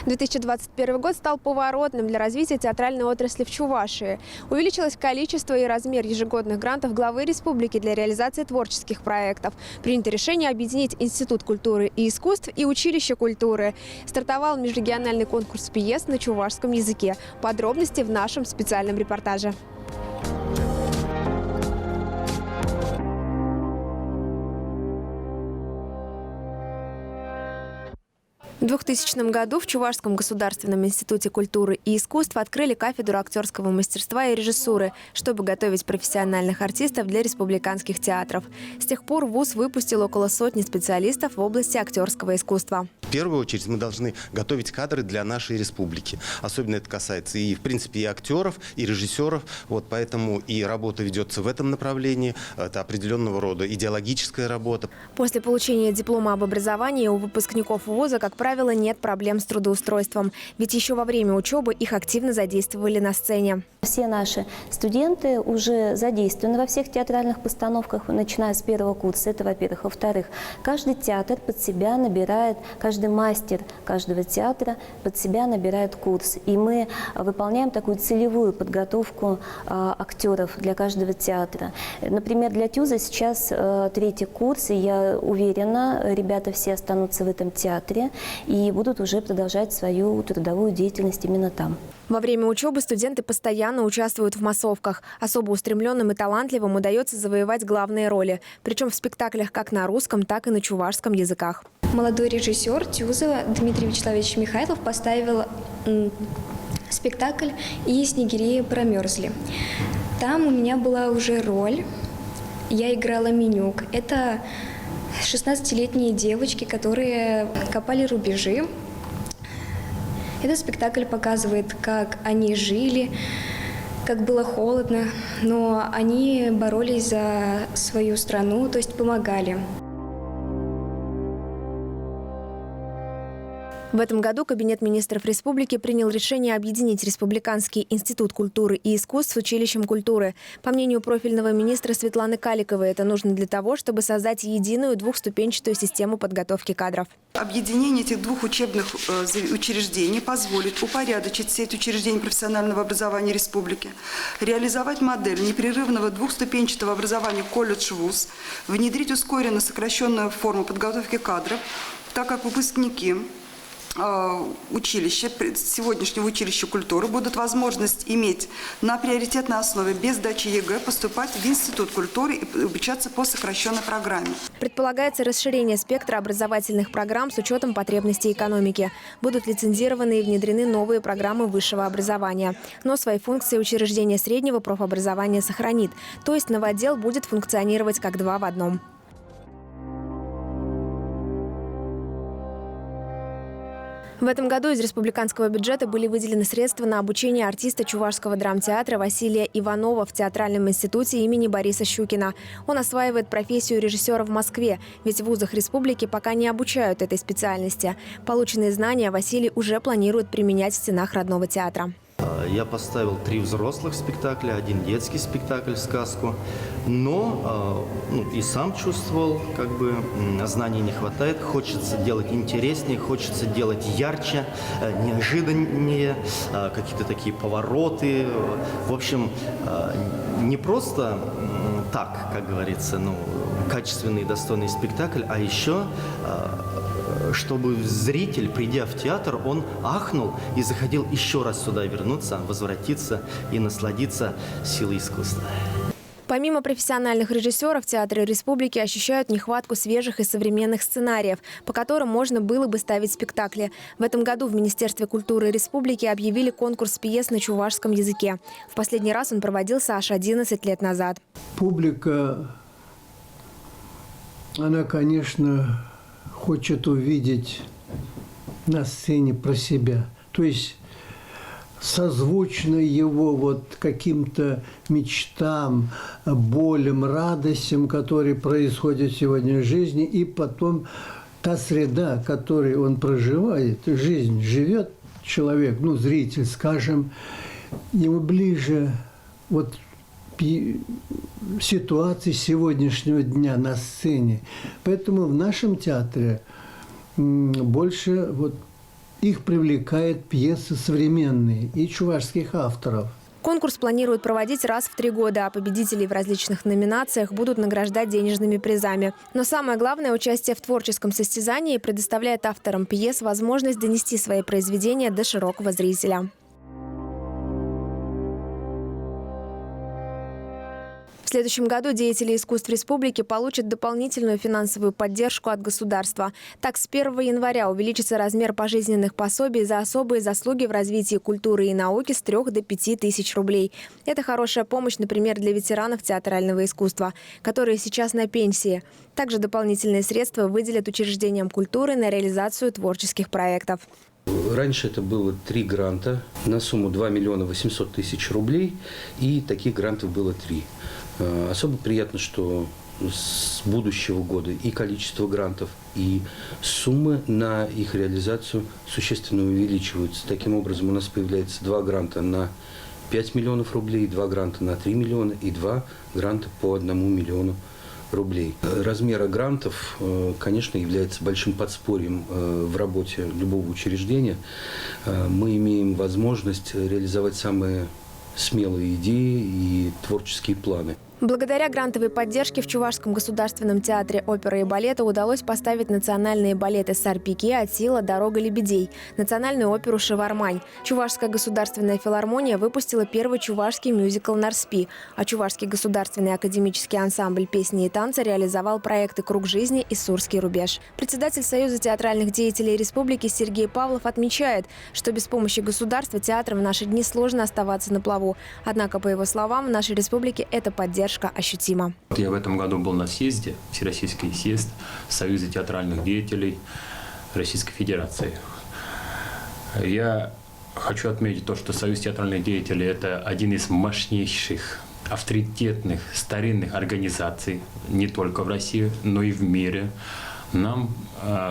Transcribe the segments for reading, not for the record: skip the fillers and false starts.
2021 год стал поворотным для развития театральной отрасли в Чувашии. Увеличилось количество и размер ежегодных грантов главы республики для реализации творческих проектов. Принято решение объединить Институт культуры и искусств и Училище культуры. Стартовал межрегиональный конкурс пьес на чувашском языке. Подробности в нашем специальном репортаже. В 2000 году в Чувашском государственном институте культуры и искусств открыли кафедру актерского мастерства и режиссуры, чтобы готовить профессиональных артистов для республиканских театров. С тех пор вуз выпустил около сотни специалистов в области актерского искусства. В первую очередь мы должны готовить кадры для нашей республики. Особенно это касается и, в принципе, и актеров, и режиссеров. Поэтому и работа ведется в этом направлении. Это определенного рода идеологическая работа. После получения диплома об образовании у выпускников вуза, как правило, нет проблем с трудоустройством. Ведь еще во время учебы их активно задействовали на сцене. Все наши студенты уже задействованы во всех театральных постановках, начиная с первого курса. Это, во-первых. Во-вторых, каждый театр под себя набирает, каждый мастер каждого театра под себя набирает курс. И мы выполняем такую целевую подготовку актеров для каждого театра. Например, для ТЮЗа сейчас 3-й курс, и я уверена, ребята все останутся в этом театре и будут уже продолжать свою трудовую деятельность именно там. Во время учебы студенты постоянно участвуют в массовках. Особо устремленным и талантливым удается завоевать главные роли. Причем в спектаклях как на русском, так и на чувашском языках. Молодой режиссер ТЮЗа Дмитрий Вячеславович Михайлов поставил спектакль «И снегири промерзли». Там у меня была уже роль. Я играла Минюк. Это 16-летние девочки, которые копали рубежи. Этот спектакль показывает, как они жили, как было холодно, но они боролись за свою страну, то есть помогали. В этом году Кабинет министров республики принял решение объединить Республиканский институт культуры и искусств с Училищем культуры. По мнению профильного министра Светланы Каликовой, это нужно для того, чтобы создать единую двухступенчатую систему подготовки кадров. Объединение этих двух учебных учреждений позволит упорядочить сеть учреждений профессионального образования республики, реализовать модель непрерывного двухступенчатого образования колледж-вуз, внедрить ускоренно сокращенную форму подготовки кадров, так как выпускники училища, сегодняшнего училища культуры, будут возможность иметь на приоритетной основе без сдачи ЕГЭ поступать в Институт культуры и обучаться по сокращенной программе. Предполагается расширение спектра образовательных программ с учетом потребностей экономики. Будут лицензированы и внедрены новые программы высшего образования. Но свои функции учреждение среднего профобразования сохранит. То есть новодел будет функционировать как 2 в 1. В этом году из республиканского бюджета были выделены средства на обучение артиста Чувашского драмтеатра Василия Иванова в Театральном институте имени Бориса Щукина. Он осваивает профессию режиссера в Москве, ведь в вузах республики пока не обучают этой специальности. Полученные знания Василий уже планирует применять в стенах родного театра. Я поставил 3 взрослых спектакля, 1 детский спектакль, сказку. Но и сам чувствовал, знаний не хватает. Хочется делать интереснее, хочется делать ярче, неожиданнее, какие-то такие повороты. В общем, не просто так, как говорится, качественный и достойный спектакль, а еще чтобы зритель, придя в театр, он ахнул и захотел еще раз сюда вернуться, возвратиться и насладиться силой искусства. Помимо профессиональных режиссеров, театры республики ощущают нехватку свежих и современных сценариев, по которым можно было бы ставить спектакли. В этом году в Министерстве культуры республики объявили конкурс пьес на чувашском языке. В последний раз он проводился аж 11 лет назад. Публика, она, конечно, хочет увидеть на сцене про себя. То есть созвучно его каким-то мечтам, болям, радостям, которые происходят сегодня в жизни, и потом та среда, в которой он проживает, жизнь живет человек, зритель, скажем, ему ближе ситуации сегодняшнего дня на сцене. Поэтому в нашем театре больше их привлекают пьесы современные и чувашских авторов. Конкурс планируют проводить раз в 3 года, а победителей в различных номинациях будут награждать денежными призами. Но самое главное, участие в творческом состязании предоставляет авторам пьес возможность донести свои произведения до широкого зрителя. В следующем году деятели искусств республики получат дополнительную финансовую поддержку от государства. Так, с 1 января увеличится размер пожизненных пособий за особые заслуги в развитии культуры и науки с 3 до 5 тысяч рублей. Это хорошая помощь, например, для ветеранов театрального искусства, которые сейчас на пенсии. Также дополнительные средства выделят учреждениям культуры на реализацию творческих проектов. Раньше это было 3 гранта на сумму 2 миллиона 800 тысяч рублей, и таких грантов было 3. Особо приятно, что с будущего года и количество грантов, и суммы на их реализацию существенно увеличиваются. Таким образом, у нас появляется 2 гранта на 5 миллионов рублей, 2 гранта на 3 миллиона и 2 гранта по 1 миллиону рублей. Размер грантов, конечно, является большим подспорьем в работе любого учреждения. Мы имеем возможность реализовать самые смелые идеи и творческие планы. Благодаря грантовой поддержке в Чувашском государственном театре оперы и балета удалось поставить национальные балеты «Сарпике», «Атила», «Дорога лебедей», национальную оперу «Шевармань». Чувашская государственная филармония выпустила первый чувашский мюзикл «Нарспи», а Чувашский государственный академический ансамбль песни и танца реализовал проекты «Круг жизни» и «Сурский рубеж». Председатель Союза театральных деятелей республики Сергей Павлов отмечает, что без помощи государства театрам в наши дни сложно оставаться на плаву. Однако, по его словам, в нашей республике эта поддержка ощутима. Я в этом году был на съезде, Всероссийский съезд Союза театральных деятелей Российской Федерации. Я хочу отметить то, что Союз театральных деятелей – это один из мощнейших, авторитетных, старинных организаций не только в России, но и в мире. Нам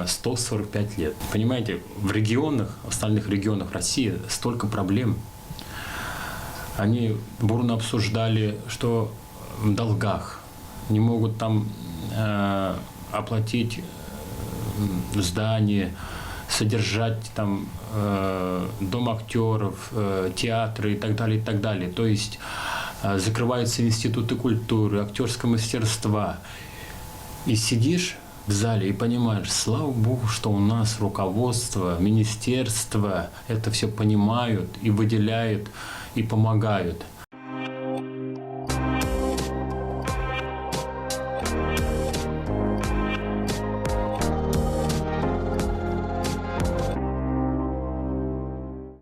145 лет. Понимаете, в регионах, в остальных регионах России столько проблем. Они бурно обсуждали, что в долгах, не могут там оплатить здание, содержать там дом актеров, театры и так далее, и так далее. То есть закрываются институты культуры, актерского мастерства. И сидишь в зале и понимаешь, слава богу, что у нас руководство, министерство это все понимают и выделяют, и помогают.